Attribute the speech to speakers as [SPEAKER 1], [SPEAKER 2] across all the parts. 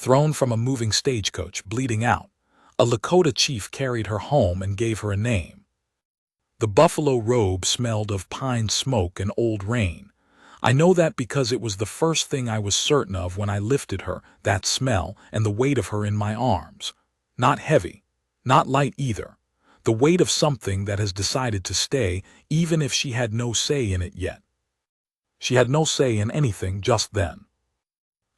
[SPEAKER 1] thrown from a moving stagecoach, bleeding out. A Lakota chief carried her home and gave her a name. The buffalo robe smelled of pine smoke and old rain. I know that because it was the first thing I was certain of when I lifted her, that smell and the weight of her in my arms. Not heavy, not light either. The weight of something that has decided to stay, even if she had no say in it yet. She had no say in anything just then.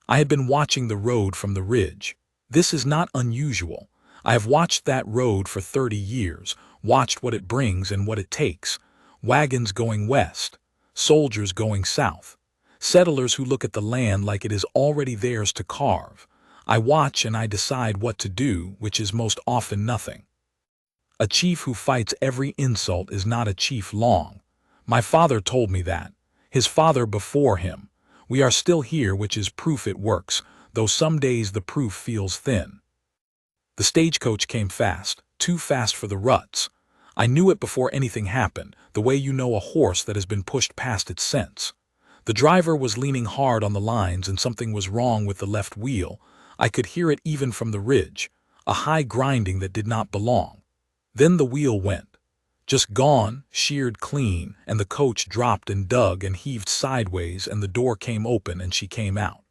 [SPEAKER 1] I had been watching the road from the ridge. This is not unusual. I have watched that road for 30 years, watched what it brings and what it takes. Wagons going west, soldiers going south, settlers who look at the land like it is already theirs to carve. I watch and I decide what to do, which is most often nothing. A chief who fights every insult is not a chief long. My father told me that. His father before him. We are still here, which is proof it works, though some days the proof feels thin. The stagecoach came fast, too fast for the ruts. I knew it before anything happened, the way you know a horse that has been pushed past its sense. The driver was leaning hard on the lines and something was wrong with the left wheel. I could hear it even from the ridge, a high grinding that did not belong. Then the wheel went. Just gone, sheared clean, and the coach dropped and dug and heaved sideways and the door came open and she came out.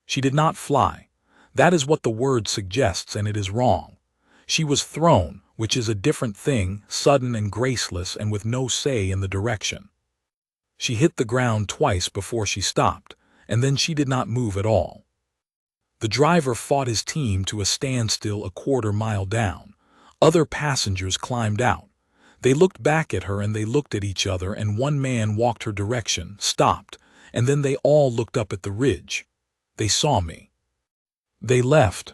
[SPEAKER 1] She did not fly. That is what the word suggests and it is wrong. She was thrown, which is a different thing, sudden and graceless and with no say in the direction. She hit the ground twice before she stopped, and then she did not move at all. The driver fought his team to a standstill a quarter-mile down. Other passengers climbed out. They looked back at her and they looked at each other and one man walked her direction, stopped, and then they all looked up at the ridge. They saw me. They left.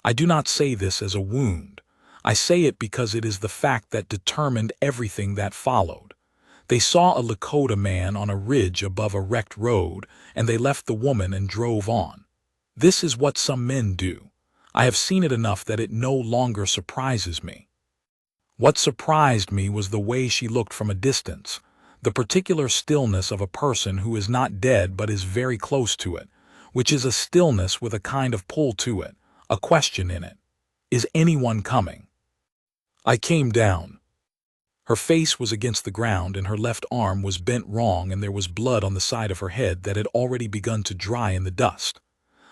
[SPEAKER 1] I do not say this as a wound. I say it because it is the fact that determined everything that followed. They saw a Lakota man on a ridge above a wrecked road, and they left the woman and drove on. This is what some men do. I have seen it enough that it no longer surprises me. What surprised me was the way she looked from a distance, the particular stillness of a person who is not dead but is very close to it, which is a stillness with a kind of pull to it, a question in it. Is anyone coming? I came down. Her face was against the ground and her left arm was bent wrong and there was blood on the side of her head that had already begun to dry in the dust.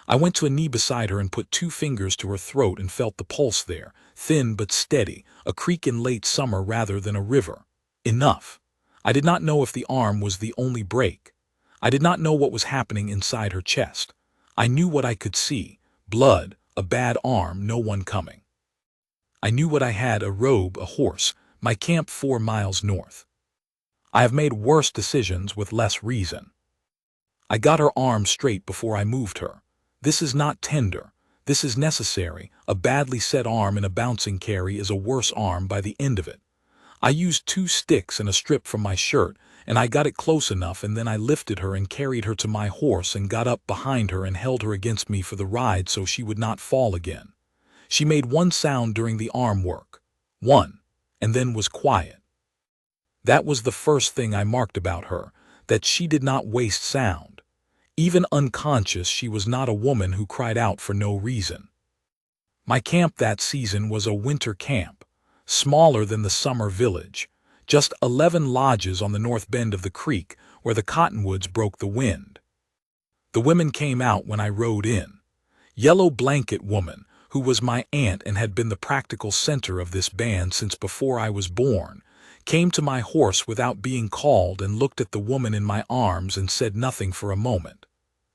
[SPEAKER 1] I went to a knee beside her and put 2 fingers to her throat and felt the pulse there, thin but steady, a creek in late summer rather than a river. Enough. I did not know if the arm was the only break. I did not know what was happening inside her chest. I knew what I could see, blood, a bad arm, no one coming. I knew what I had, a robe, a horse, my camp 4 miles north. I have made worse decisions with less reason. I got her arm straight before I moved her. This is not tender. This is necessary. A badly set arm in a bouncing carry is a worse arm by the end of it. I used 2 sticks and a strip from my shirt, and I got it close enough and then I lifted her and carried her to my horse and got up behind her and held her against me for the ride so she would not fall again. She made 1 sound during the arm work. 1. And then was quiet. That was the first thing I marked about her, that she did not waste sound. Even unconscious, she was not a woman who cried out for no reason. My camp that season was a winter camp, smaller than the summer village, just 11 lodges on the north bend of the creek where the cottonwoods broke the wind. The women came out when I rode in. Yellow Blanket Woman, who was my aunt and had been the practical center of this band since before I was born, came to my horse without being called and looked at the woman in my arms and said nothing for a moment.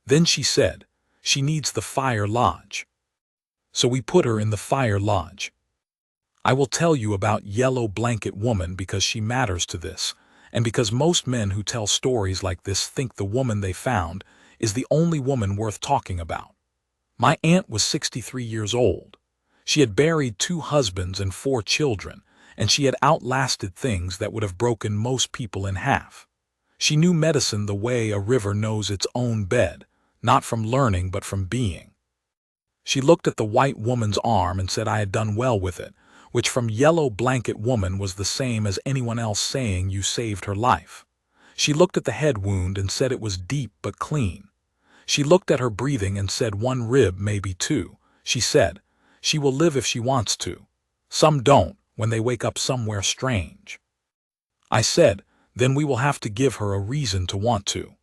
[SPEAKER 1] Then she said, "She needs the fire lodge." So we put her in the fire lodge. I will tell you about Yellow Blanket Woman because she matters to this, and because most men who tell stories like this think the woman they found is the only woman worth talking about. My aunt was 63 years old. She had buried 2 husbands and 4 children, and she had outlasted things that would have broken most people in half. She knew medicine the way a river knows its own bed, not from learning but from being. She looked at the white woman's arm and said I had done well with it, which from Yellow Blanket Woman was the same as anyone else saying you saved her life. She looked at the head wound and said it was deep but clean. She looked at her breathing and said 1 rib, maybe 2. She said, "She will live if she wants to. Some don't, when they wake up somewhere strange." I said, "Then we will have to give her a reason to want to."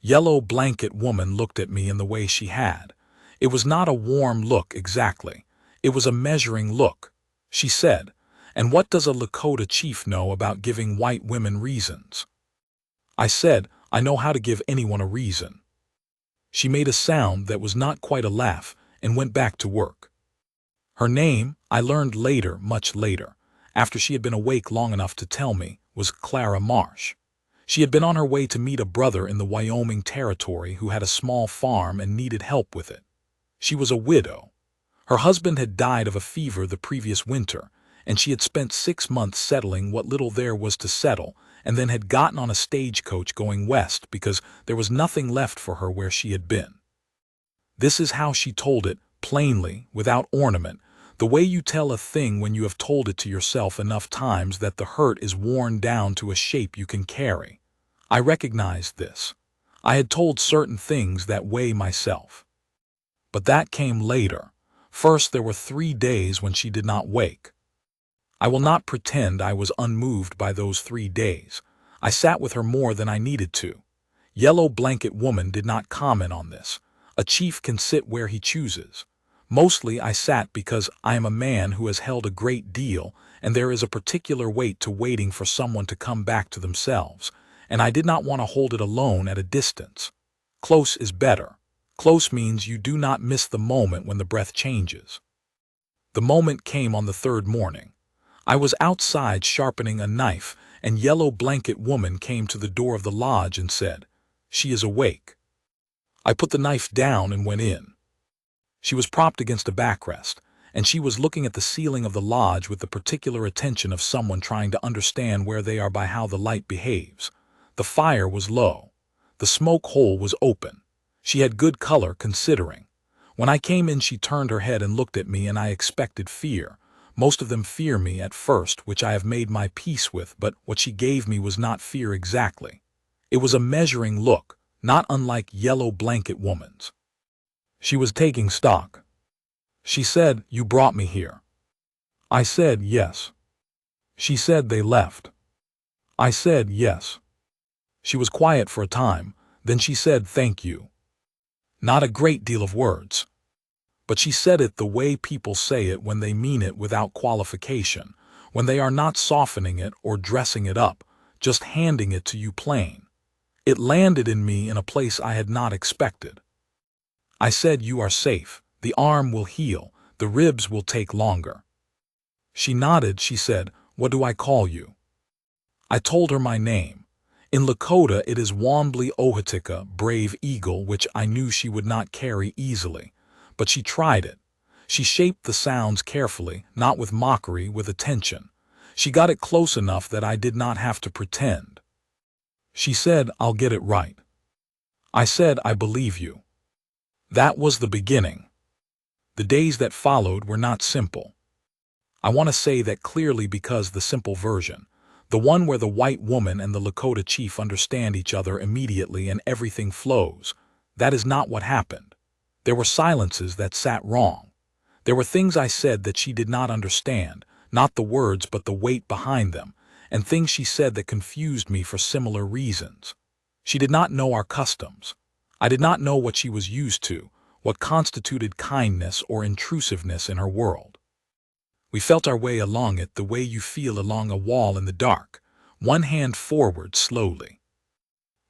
[SPEAKER 1] Yellow blanket woman looked at me in the way she had. It was not a warm look exactly. It was a measuring look. She said, "And what does a Lakota chief know about giving white women reasons?" I said, "I know how to give anyone a reason." She made a sound that was not quite a laugh and went back to work. Her name, I learned later, much later, after she had been awake long enough to tell me, was Clara Marsh. She had been on her way to meet a brother in the Wyoming Territory who had a small farm and needed help with it. She was a widow. Her husband had died of a fever the previous winter, and she had spent 6 months settling what little there was to settle, and then had gotten on a stagecoach going west because there was nothing left for her where she had been. This is how she told it, plainly, without ornament, the way you tell a thing when you have told it to yourself enough times that the hurt is worn down to a shape you can carry. I recognized this. I had told certain things that way myself. But that came later. First, there were 3 days when she did not wake. I will not pretend I was unmoved by those 3 days. I sat with her more than I needed to. Yellow blanket woman did not comment on this. A chief can sit where he chooses. Mostly I sat because I am a man who has held a great deal, and there is a particular weight to waiting for someone to come back to themselves, and I did not want to hold it alone at a distance. Close is better. Close means you do not miss the moment when the breath changes. The moment came on the 3rd morning. I was outside sharpening a knife, and yellow blanket woman came to the door of the lodge and said, "She is awake." I put the knife down and went in. She was propped against a backrest, and she was looking at the ceiling of the lodge with the particular attention of someone trying to understand where they are by how the light behaves. The fire was low. The smoke hole was open. She had good color considering. When I came in, she turned her head and looked at me, and I expected fear. Most of them fear me at first, which I have made my peace with, but what she gave me was not fear exactly. It was a measuring look, not unlike yellow blanket woman's. She was taking stock. She said, "You brought me here." I said, "Yes." She said, "They left." I said, "Yes." She was quiet for a time, then she said, "Thank you." Not a great deal of words. But she said it the way people say it when they mean it without qualification, when they are not softening it or dressing it up, just handing it to you plain. It landed in me in a place I had not expected. I said, "You are safe. The arm will heal. The ribs will take longer." She nodded. She said, "What do I call you?" I told her my name. In Lakota it is Wombly Ohitika, brave eagle, which I knew she would not carry easily. But she tried it. She shaped the sounds carefully, not with mockery, with attention. She got it close enough that I did not have to pretend. She said, "I'll get it right." I said, "I believe you." That was the beginning. The days that followed were not simple. I want to say that clearly because the simple version, the one where the white woman and the Lakota chief understand each other immediately and everything flows, that is not what happened. There were silences that sat wrong. There were things I said that she did not understand, not the words but the weight behind them, and things she said that confused me for similar reasons. She did not know our customs. I did not know what she was used to, what constituted kindness or intrusiveness in her world. We felt our way along it the way you feel along a wall in the dark, one hand forward slowly.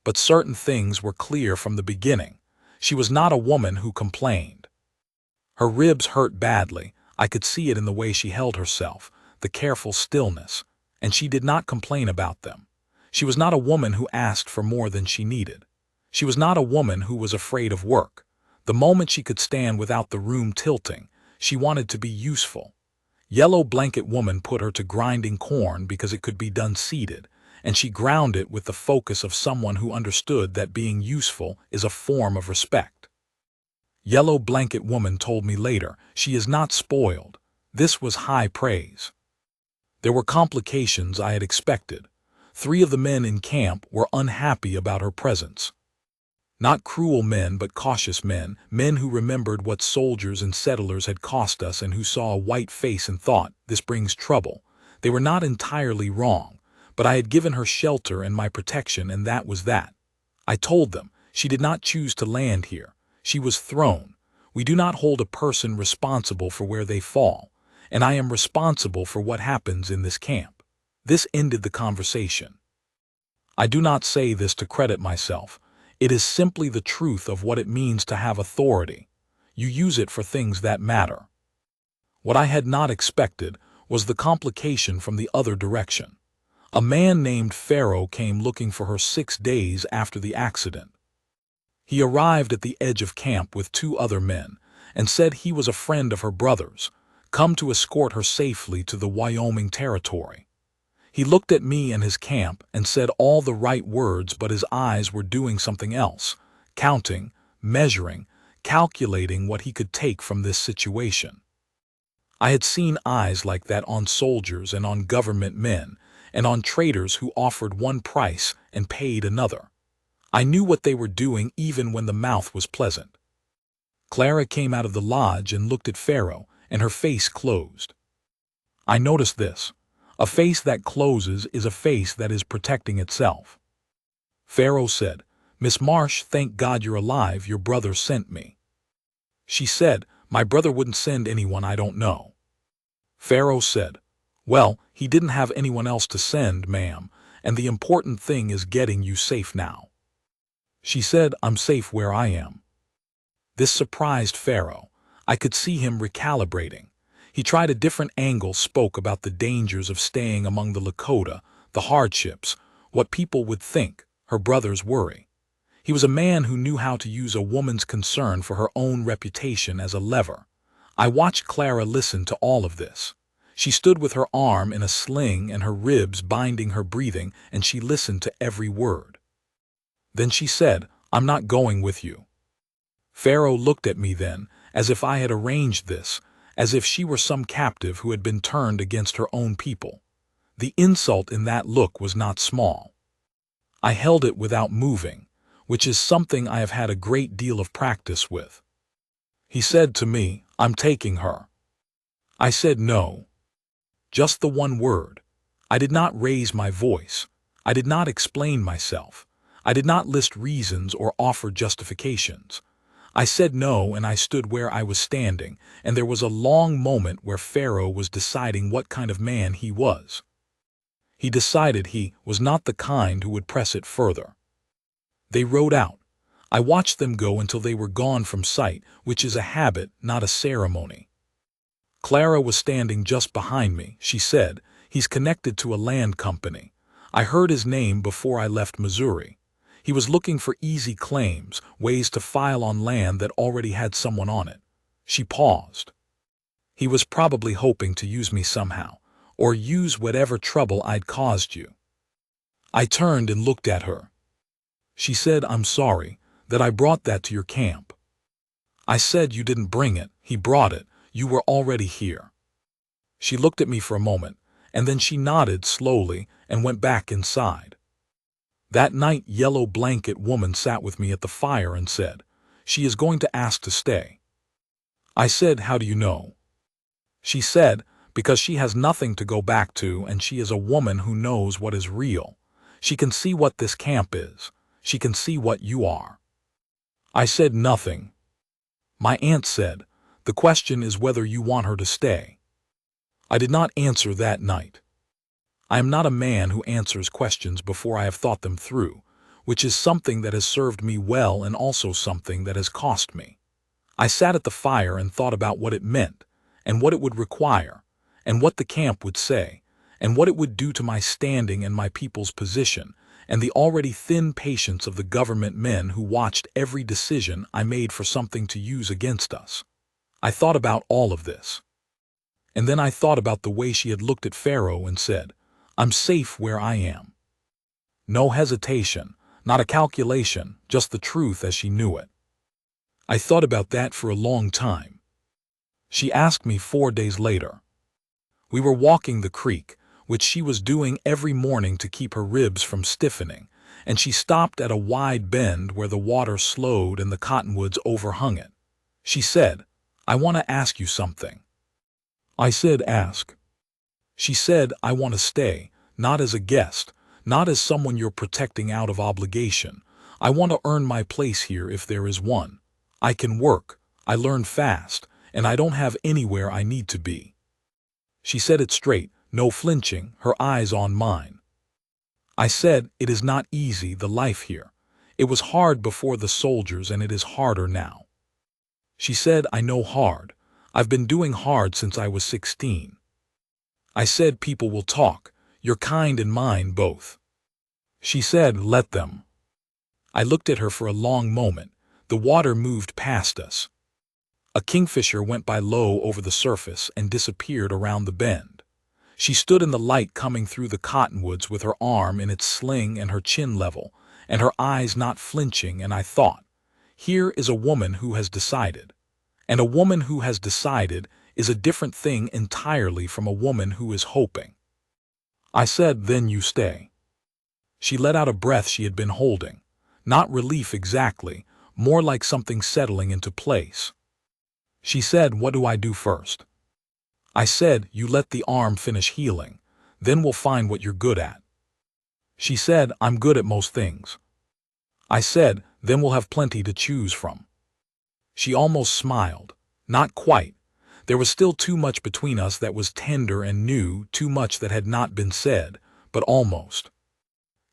[SPEAKER 1] But certain things were clear from the beginning. She was not a woman who complained. Her ribs hurt badly. I could see it in the way she held herself, the careful stillness, and she did not complain about them. She was not a woman who asked for more than she needed. She was not a woman who was afraid of work. The moment she could stand without the room tilting, she wanted to be useful. Yellow blanket woman put her to grinding corn because it could be done seated, and she ground it with the focus of someone who understood that being useful is a form of respect. Yellow blanket woman told me later, she is not spoiled. This was high praise. There were complications I had expected. 3 of the men in camp were unhappy about her presence. Not cruel men, but cautious men, men who remembered what soldiers and settlers had cost us and who saw a white face and thought, this brings trouble. They were not entirely wrong, but I had given her shelter and my protection, and that was that. I told them, she did not choose to land here. She was thrown. We do not hold a person responsible for where they fall, and I am responsible for what happens in this camp. This ended the conversation. I do not say this to credit myself. It is simply the truth of what it means to have authority. You use it for things that matter. What I had not expected was the complication from the other direction. A man named Pharaoh came looking for her 6 days after the accident. He arrived at the edge of camp with 2 other men and said he was a friend of her brother's, come to escort her safely to the Wyoming territory. He looked at me and his camp and said all the right words, but his eyes were doing something else, counting, measuring, calculating what he could take from this situation. I had seen eyes like that on soldiers and on government men, and on traders who offered one price and paid another. I knew what they were doing even when the mouth was pleasant. Clara came out of the lodge and looked at Pharaoh, and her face closed. I noticed this. A face that closes is a face that is protecting itself. Pharaoh said, "Miss Marsh, thank God you're alive, your brother sent me." She said, "My brother wouldn't send anyone I don't know." Pharaoh said, "Well, he didn't have anyone else to send, ma'am, and the important thing is getting you safe now." She said, "I'm safe where I am." This surprised Pharaoh. I could see him recalibrating. He tried a different angle, spoke about the dangers of staying among the Lakota, the hardships, what people would think, her brother's worry. He was a man who knew how to use a woman's concern for her own reputation as a lever. I watched Clara listen to all of this. She stood with her arm in a sling and her ribs binding her breathing, and she listened to every word. Then she said, "I'm not going with you." Pharaoh looked at me then, as if I had arranged this, as if she were some captive who had been turned against her own people. The insult in that look was not small. I held it without moving, which is something I have had a great deal of practice with. He said to me, "I'm taking her." I said no. Just the one word. I did not raise my voice. I did not explain myself. I did not list reasons or offer justifications. I said no, and I stood where I was standing, and there was a long moment where Pharaoh was deciding what kind of man he was. He decided he was not the kind who would press it further. They rode out. I watched them go until they were gone from sight, which is a habit, not a ceremony. Clara was standing just behind me. She said, "He's connected to a land company. I heard his name before I left Missouri. He was looking for easy claims, ways to file on land that already had someone on it." She paused. "He was probably hoping to use me somehow, or use whatever trouble I'd caused you." I turned and looked at her. She said, "I'm sorry that I brought that to your camp." I said, "You didn't bring it, he brought it. You were already here." She looked at me for a moment, and then she nodded slowly and went back inside. That night, Yellow Blanket Woman sat with me at the fire and said, "She is going to ask to stay." I said, "How do you know?" She said, "Because she has nothing to go back to, and she is a woman who knows what is real. She can see what this camp is. She can see what you are." I said nothing. My aunt said, "The question is whether you want her to stay." I did not answer that night. I am not a man who answers questions before I have thought them through, which is something that has served me well and also something that has cost me. I sat at the fire and thought about what it meant, and what it would require, and what the camp would say, and what it would do to my standing and my people's position, and the already thin patience of the government men who watched every decision I made for something to use against us. I thought about all of this. And then I thought about the way she had looked at Pharaoh and said, "I'm safe where I am." No hesitation, not a calculation, just the truth as she knew it. I thought about that for a long time. She asked me 4 days later. We were walking the creek, which she was doing every morning to keep her ribs from stiffening, and she stopped at a wide bend where the water slowed and the cottonwoods overhung it. She said, "I want to ask you something." I said, "Ask." She said, "I want to stay, not as a guest, not as someone you're protecting out of obligation. I want to earn my place here if there is one. I can work, I learn fast, and I don't have anywhere I need to be." She said it straight, no flinching, her eyes on mine. I said, "It is not easy, the life here. It was hard before the soldiers and it is harder now." She said, "I know hard. I've been doing hard since I was 16. I said, "People will talk, your kind and mine both." She said, "Let them." I looked at her for a long moment. The water moved past us. A kingfisher went by low over the surface and disappeared around the bend. She stood in the light coming through the cottonwoods with her arm in its sling and her chin level, and her eyes not flinching, and I thought, here is a woman who has decided. And a woman who has decided is a different thing entirely from a woman who is hoping. I said, "Then you stay." She let out a breath she had been holding. Not relief exactly, more like something settling into place. She said, "What do I do first?" I said, "You let the arm finish healing. Then we'll find what you're good at." She said, "I'm good at most things." I said, "Then we'll have plenty to choose from." She almost smiled. Not quite. There was still too much between us that was tender and new, too much that had not been said, but almost.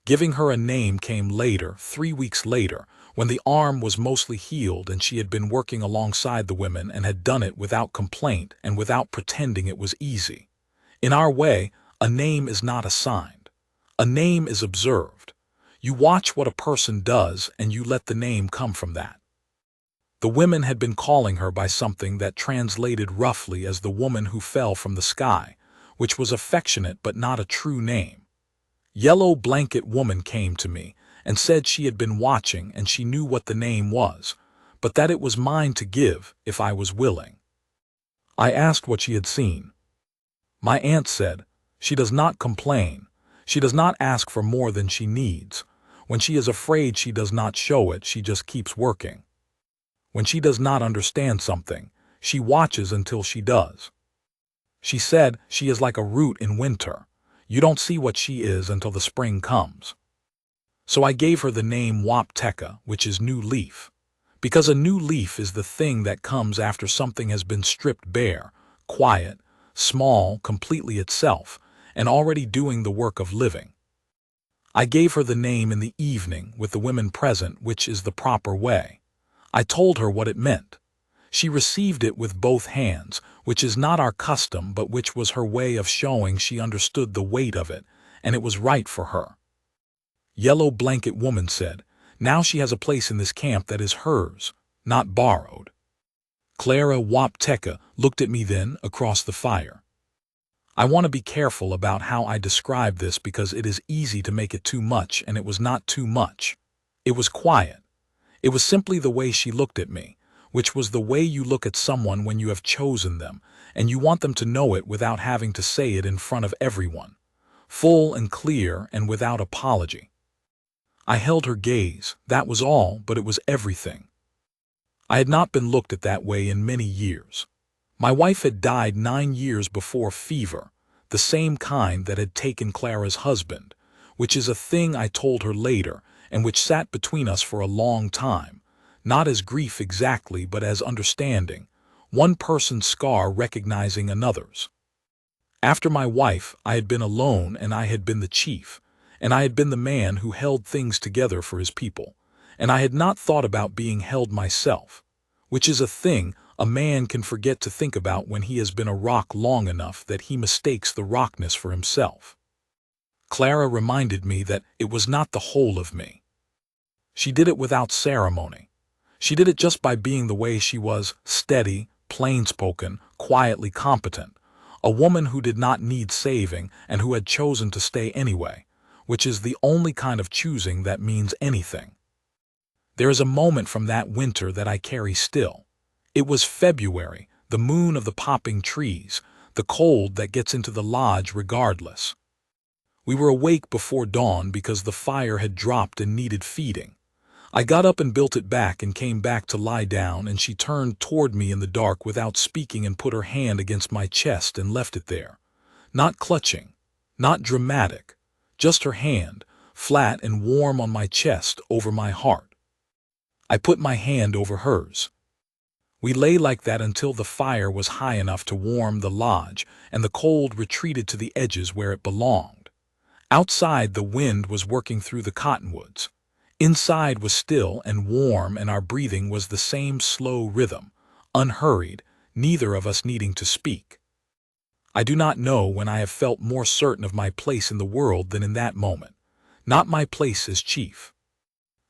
[SPEAKER 1] Giving her a name came later, 3 weeks later, when the arm was mostly healed and she had been working alongside the women and had done it without complaint and without pretending it was easy. In our way, a name is not assigned. A name is observed. You watch what a person does and you let the name come from that. The women had been calling her by something that translated roughly as the woman who fell from the sky, which was affectionate but not a true name. Yellow Blanket Woman came to me and said she had been watching and she knew what the name was, but that it was mine to give if I was willing. I asked what she had seen. My aunt said, "She does not complain. She does not ask for more than she needs. When she is afraid she does not show it, she just keeps working. When she does not understand something, she watches until she does." She said she is like a root in winter. You don't see what she is until the spring comes. So I gave her the name Wapteka, which is new leaf. Because a new leaf is the thing that comes after something has been stripped bare, quiet, small, completely itself, and already doing the work of living. I gave her the name in the evening with the women present, which is the proper way. I told her what it meant. She received it with both hands, which is not our custom but which was her way of showing she understood the weight of it, and it was right for her. Yellow Blanket Woman said, "Now she has a place in this camp that is hers, not borrowed." Clara Wapteka looked at me then across the fire. I want to be careful about how I describe this because it is easy to make it too much, and it was not too much. It was quiet. It was simply the way she looked at me, which was the way you look at someone when you have chosen them, and you want them to know it without having to say it in front of everyone, full and clear and without apology. I held her gaze, that was all, but it was everything. I had not been looked at that way in many years. My wife had died 9 years before fever, the same kind that had taken Clara's husband, which is a thing I told her later, and which sat between us for a long time, not as grief exactly but as understanding, one person's scar recognizing another's. After my wife, I had been alone and I had been the chief, and I had been the man who held things together for his people, and I had not thought about being held myself, which is a thing a man can forget to think about when he has been a rock long enough that he mistakes the rockness for himself. Clara reminded me that it was not the whole of me. She did it without ceremony. She did it just by being the way she was, steady, plain-spoken, quietly competent, a woman who did not need saving and who had chosen to stay anyway, which is the only kind of choosing that means anything. There is a moment from that winter that I carry still. It was February, the moon of the popping trees, the cold that gets into the lodge regardless. We were awake before dawn because the fire had dropped and needed feeding. I got up and built it back and came back to lie down, and she turned toward me in the dark without speaking and put her hand against my chest and left it there. Not clutching, not dramatic, just her hand, flat and warm on my chest over my heart. I put my hand over hers. We lay like that until the fire was high enough to warm the lodge and the cold retreated to the edges where it belonged. Outside, the wind was working through the cottonwoods. Inside was still and warm, and our breathing was the same slow rhythm, unhurried, neither of us needing to speak. I do not know when I have felt more certain of my place in the world than in that moment. Not my place as chief.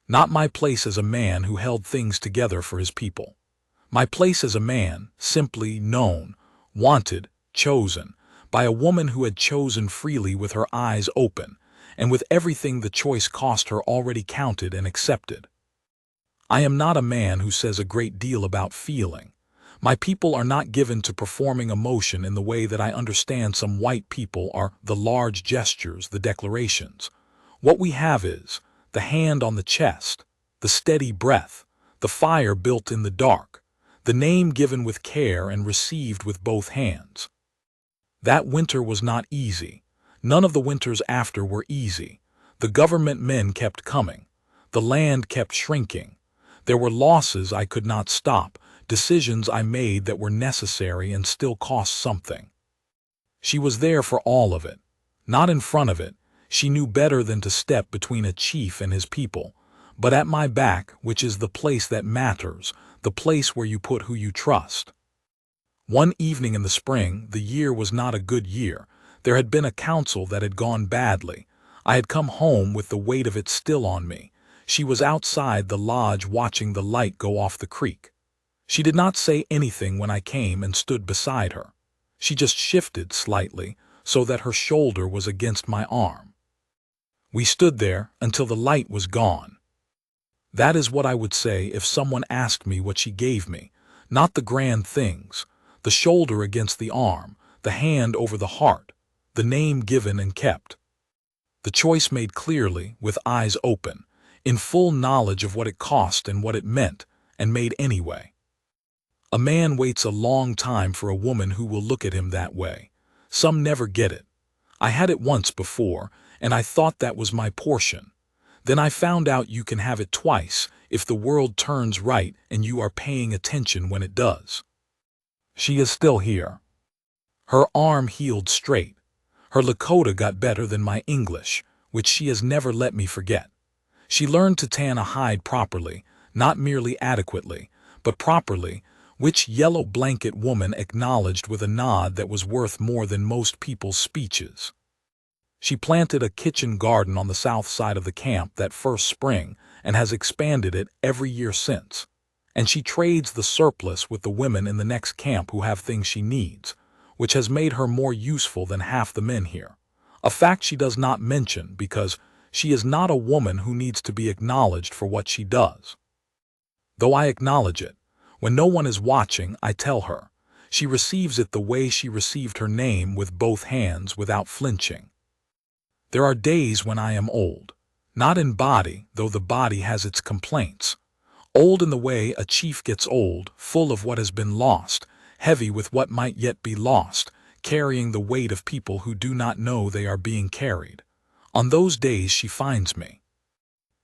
[SPEAKER 1] Not my place as a man who held things together for his people. My place as a man, simply known, wanted, chosen, by a woman who had chosen freely with her eyes open, and with everything the choice cost her already counted and accepted. I am not a man who says a great deal about feeling. My people are not given to performing emotion in the way that I understand some white people are, the large gestures, the declarations. What we have is the hand on the chest, the steady breath, the fire built in the dark, the name given with care and received with both hands. That winter was not easy. None of the winters after were easy. The government men kept coming. The land kept shrinking. There were losses I could not stop, decisions I made that were necessary and still cost something. She was there for all of it, not in front of it. She knew better than to step between a chief and his people, but at my back, which is the place that matters, the place where you put who you trust. One evening in the spring, the year was not a good year. There had been a council that had gone badly. I had come home with the weight of it still on me. She was outside the lodge watching the light go off the creek. She did not say anything when I came and stood beside her. She just shifted slightly so that her shoulder was against my arm. We stood there until the light was gone. That is what I would say if someone asked me what she gave me, not the grand things, the shoulder against the arm, the hand over the heart, the name given and kept. The choice made clearly, with eyes open, in full knowledge of what it cost and what it meant, and made anyway. A man waits a long time for a woman who will look at him that way. Some never get it. I had it once before, and I thought that was my portion. Then I found out you can have it twice if the world turns right and you are paying attention when it does. She is still here. Her arm healed straight. Her Lakota got better than my English, which she has never let me forget. She learned to tan a hide properly, not merely adequately, but properly, which yellow blanket woman acknowledged with a nod that was worth more than most people's speeches. She planted a kitchen garden on the south side of the camp that first spring and has expanded it every year since. And she trades the surplus with the women in the next camp who have things she needs, which has made her more useful than half the men here. A fact she does not mention because she is not a woman who needs to be acknowledged for what she does. Though I acknowledge it, when no one is watching, I tell her. She receives it the way she received her name, with both hands, without flinching. There are days when I am old, not in body, though the body has its complaints. Old in the way a chief gets old, full of what has been lost, heavy with what might yet be lost, carrying the weight of people who do not know they are being carried. On those days she finds me.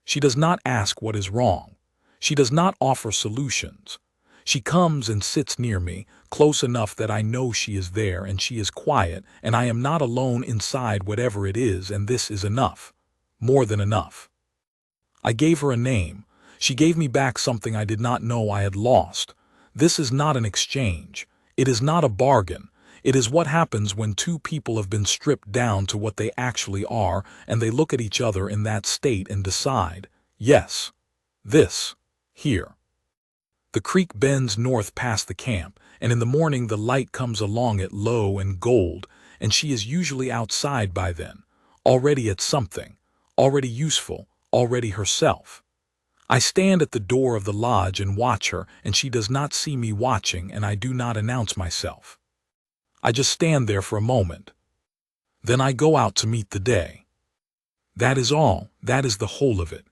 [SPEAKER 1] She does not ask what is wrong. She does not offer solutions. She comes and sits near me, close enough that I know she is there, and she is quiet, and I am not alone inside whatever it is, and this is enough. More than enough. I gave her a name. She gave me back something I did not know I had lost. This is not an exchange. It is not a bargain. It is what happens when two people have been stripped down to what they actually are, and they look at each other in that state and decide, yes, this, here. The creek bends north past the camp, and in the morning the light comes along it low and gold, and she is usually outside by then, already at something, already useful, already herself. I stand at the door of the lodge and watch her, and she does not see me watching, and I do not announce myself. I just stand there for a moment. Then I go out to meet the day. That is all. That is the whole of it.